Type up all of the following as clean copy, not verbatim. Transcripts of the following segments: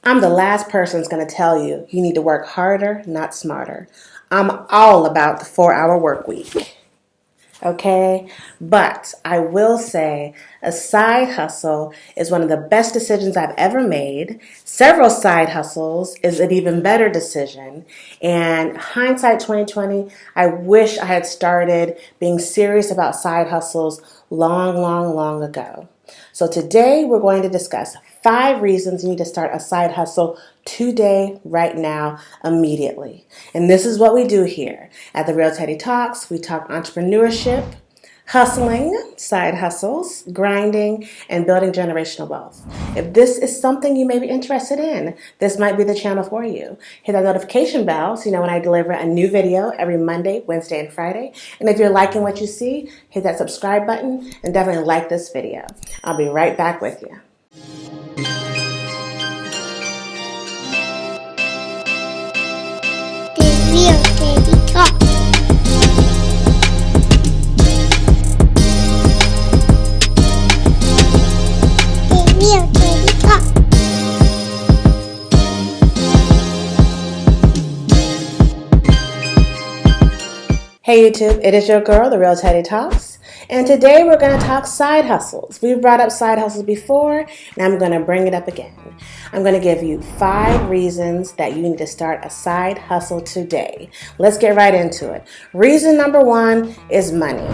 I'm the last person that's going to tell you you need to work harder, not smarter. I'm all about the 4-hour work week. Okay? But I will say a side hustle is one of the best decisions I've ever made. Several side hustles is an even better decision. And hindsight 2020, I wish I had started being serious about side hustles long ago. So today we're going to discuss 5 reasons you need to start a side hustle today, right now, immediately. And this is what we do here at the Real Teddy Talks. We talk entrepreneurship, hustling, side hustles, grinding, and building generational wealth. If this is something you may be interested in, this might be the channel for you. Hit that notification bell so you know when I deliver a new video every Monday, Wednesday, and Friday. And if you're liking what you see, hit that subscribe button and definitely like this video. I'll be right back with you. The Real Teddy Talk. Hey YouTube, it is your girl, the Real Teddy Talks, and today we're going to talk side hustles. We've brought up side hustles before, and I'm going to bring it up again. I'm going to give you 5 reasons that you need to start a side hustle today. Let's get right into it. Reason number 1 is money.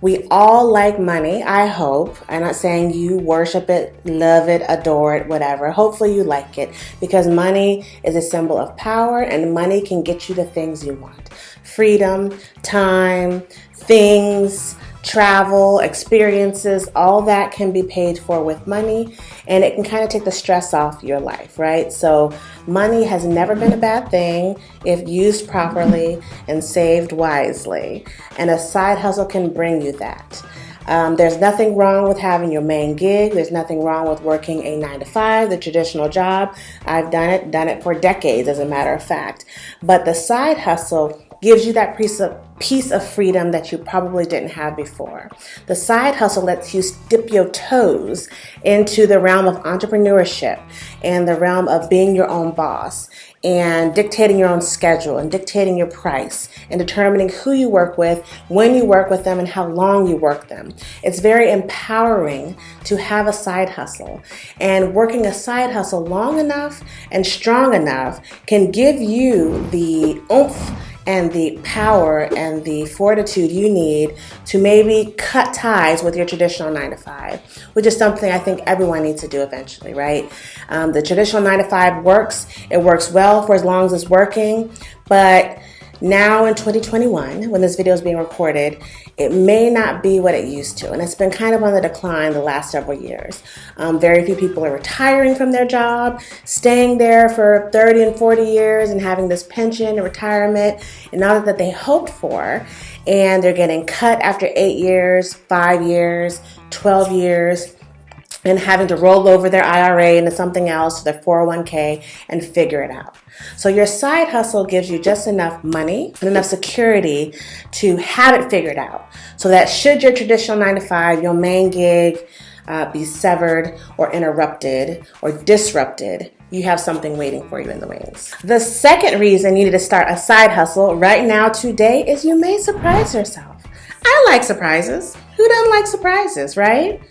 We all like money, I hope. I'm not saying you worship it, love it, adore it, whatever. Hopefully you like it because money is a symbol of power and money can get you the things you want. Freedom, time, things, travel, experiences, all that can be paid for with money and it can kind of take the stress off your life, right? So money has never been a bad thing if used properly and saved wisely. And a side hustle can bring you that. There's nothing wrong with having your main gig. There's nothing wrong with working a 9-to-5, the traditional job. I've done it for decades as a matter of fact. But the side hustle gives you that piece of freedom that you probably didn't have before. The side hustle lets you dip your toes into the realm of entrepreneurship and the realm of being your own boss and dictating your own schedule and dictating your price and determining who you work with, when you work with them, and how long you work them. It's very empowering to have a side hustle. And working a side hustle long enough and strong enough can give you the oomph and the power and the fortitude you need to maybe cut ties with your traditional 9-to-5, which is something I think everyone needs to do eventually, right? The traditional 9-to-5 works. It works well for as long as it's working, but now in 2021, when this video is being recorded, it may not be what it used to. And it's been kind of on the decline the last several years. Very few people are retiring from their job, staying there for 30 and 40 years and having this pension and retirement and all that they hoped for. And they're getting cut after 8 years, 5 years, 12 years, and having to roll over their IRA into something else, their 401k, and figure it out. So your side hustle gives you just enough money and enough security to have it figured out. So that should your traditional 9-to-5, your main gig, be severed or interrupted or disrupted, you have something waiting for you in the wings. The second reason you need to start a side hustle right now today is you may surprise yourself. I like surprises. Who doesn't like surprises, right?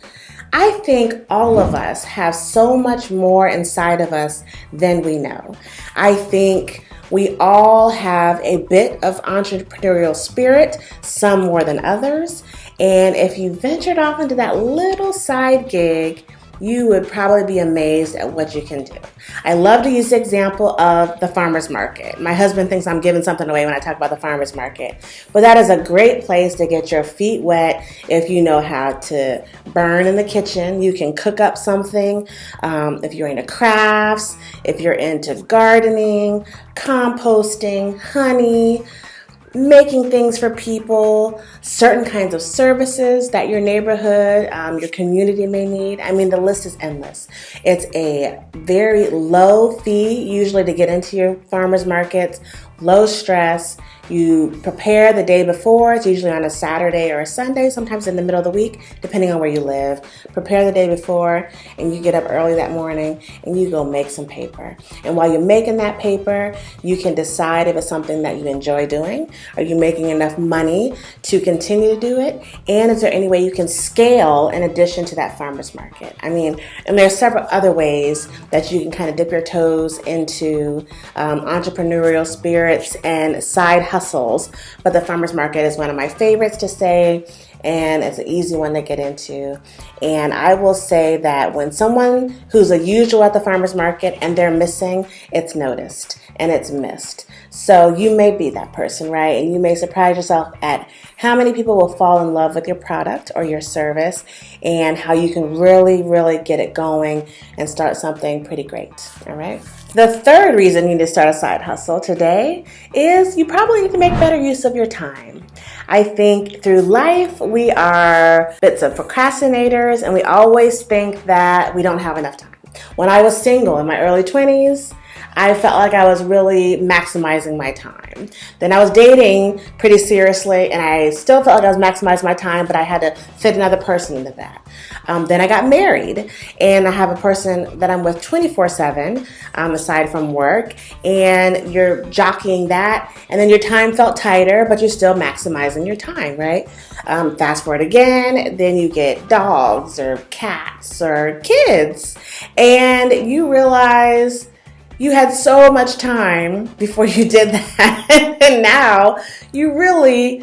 I think all of us have so much more inside of us than we know. I think we all have a bit of entrepreneurial spirit, some more than others. And if you ventured off into that little side gig, you would probably be amazed at what you can do. I love to use the example of the farmer's market. My husband thinks I'm giving something away when I talk about the farmer's market, but that is a great place to get your feet wet if you know how to burn in the kitchen. You can cook up something. If you're into crafts, if you're into gardening, composting, honey, making things for people, certain kinds of services that your neighborhood, your community may need. I mean, the list is endless. It's a very low fee, usually to get into your farmers markets, low stress. You prepare the day before. It's usually on a Saturday or a Sunday, sometimes in the middle of the week, depending on where you live. Prepare the day before, and you get up early that morning and you go make some paper. And while you're making that paper, you can decide if it's something that you enjoy doing. Are you making enough money to continue to do it? And is there any way you can scale in addition to that farmer's market? And there are several other ways that you can kind of dip your toes into entrepreneurial spirits and side hustles. But the farmer's market is one of my favorites to say, and it's an easy one to get into. And I will say that when someone who's a usual at the farmer's market and they're missing, it's noticed and it's missed. So you may be that person, right? And you may surprise yourself at how many people will fall in love with your product or your service, and how you can really, really get it going and start something pretty great, all right? The third reason you need to start a side hustle today is you probably need to make better use of your time. I think through life, we are bits of procrastinators, and we always think that we don't have enough time. When I was single in my early 20s, I felt like I was really maximizing my time. Then I was dating pretty seriously, and I still felt like I was maximizing my time, but I had to fit another person into that. Then I got married, and I have a person that I'm with 24/7 aside from work, and you're jockeying that, and then your time felt tighter, but you're still maximizing your time, right? Fast forward again, then you get dogs or cats or kids, and you realize you had so much time before you did that, and now you really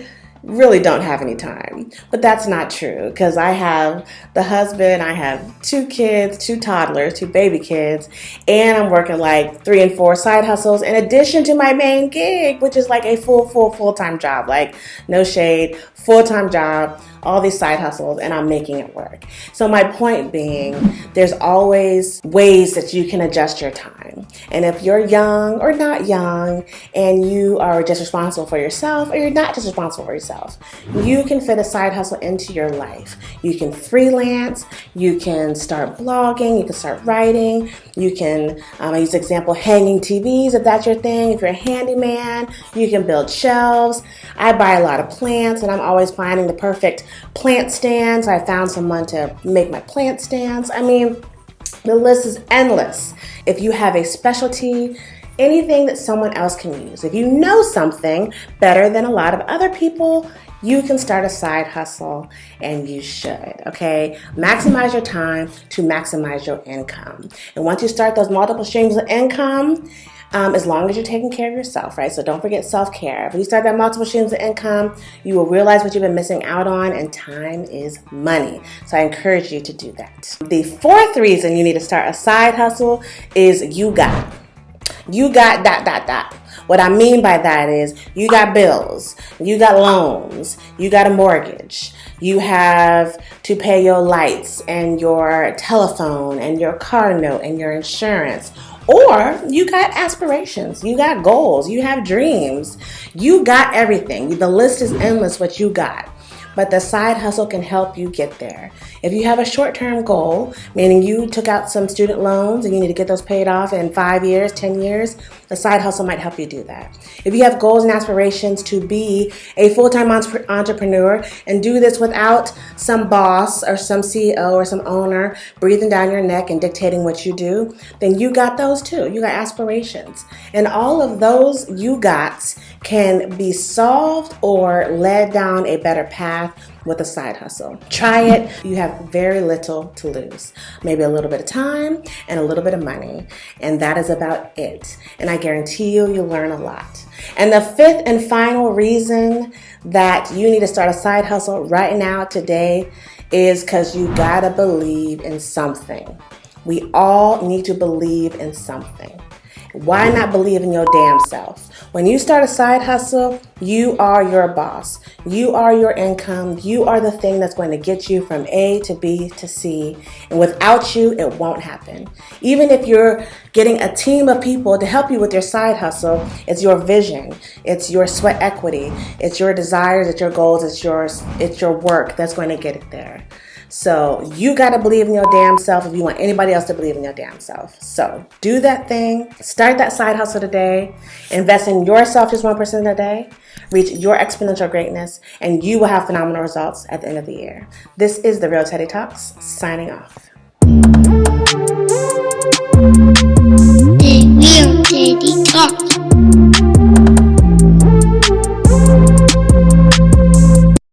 don't have any time. But that's not true, because I have the husband, I have 2 kids, 2 toddlers, 2 baby kids, and I'm working like 3 and 4 side hustles in addition to my main gig, which is like a full-time job, like no shade, full-time job, all these side hustles, and I'm making it work. So my point being, there's always ways that you can adjust your time. And if you're young or not young, and you are just responsible for yourself, or you're not just responsible for yourself, you can fit a side hustle into your life. You can freelance, you can start blogging, you can start writing, you can, I use the example, hanging TVs if that's your thing. If you're a handyman, you can build shelves. I buy a lot of plants, and I'm always finding the perfect plant stands. I found someone to make my plant stands. The list is endless. If you have a specialty, anything that someone else can use, if you know something better than a lot of other people, you can start a side hustle, and you should, okay? Maximize your time to maximize your income. And once you start those multiple streams of income, as long as you're taking care of yourself, right? So don't forget self-care. If you start that multiple streams of income, you will realize what you've been missing out on, and time is money. So I encourage you to do that. The fourth reason you need to start a side hustle is you got dot. What I mean by that is you got bills, you got loans, you got a mortgage, you have to pay your lights and your telephone and your car note and your insurance. Or you got aspirations, you got goals, you have dreams, you got everything. The list is endless what you got. But the side hustle can help you get there. If you have a short-term goal, meaning you took out some student loans and you need to get those paid off in 5 years, 10 years, the side hustle might help you do that. If you have goals and aspirations to be a full-time entrepreneur and do this without some boss or some CEO or some owner breathing down your neck and dictating what you do, then you got those too. You got aspirations. And all of those you got can be solved or led down a better path with a side hustle. Try it. You have very little to lose. Maybe a little bit of time and a little bit of money. And that is about it. And I guarantee you'll learn a lot. And the fifth and final reason that you need to start a side hustle right now, today, is because you gotta believe in something. We all need to believe in something. Why not believe in your damn self? When you start a side hustle, you are your boss. You are your income. You are the thing that's going to get you from A to B to C. And without you, it won't happen. Even if you're getting a team of people to help you with your side hustle, it's your vision. It's your sweat equity. It's your desires. It's your goals. It's your work that's going to get it there. So you got to believe in your damn self if you want anybody else to believe in your damn self. So do that thing. Start that side hustle today. Invest in yourself just 1% a day. reach your exponential greatness, and you will have phenomenal results at the end of the year. This is the Real Teddy Talks, signing off.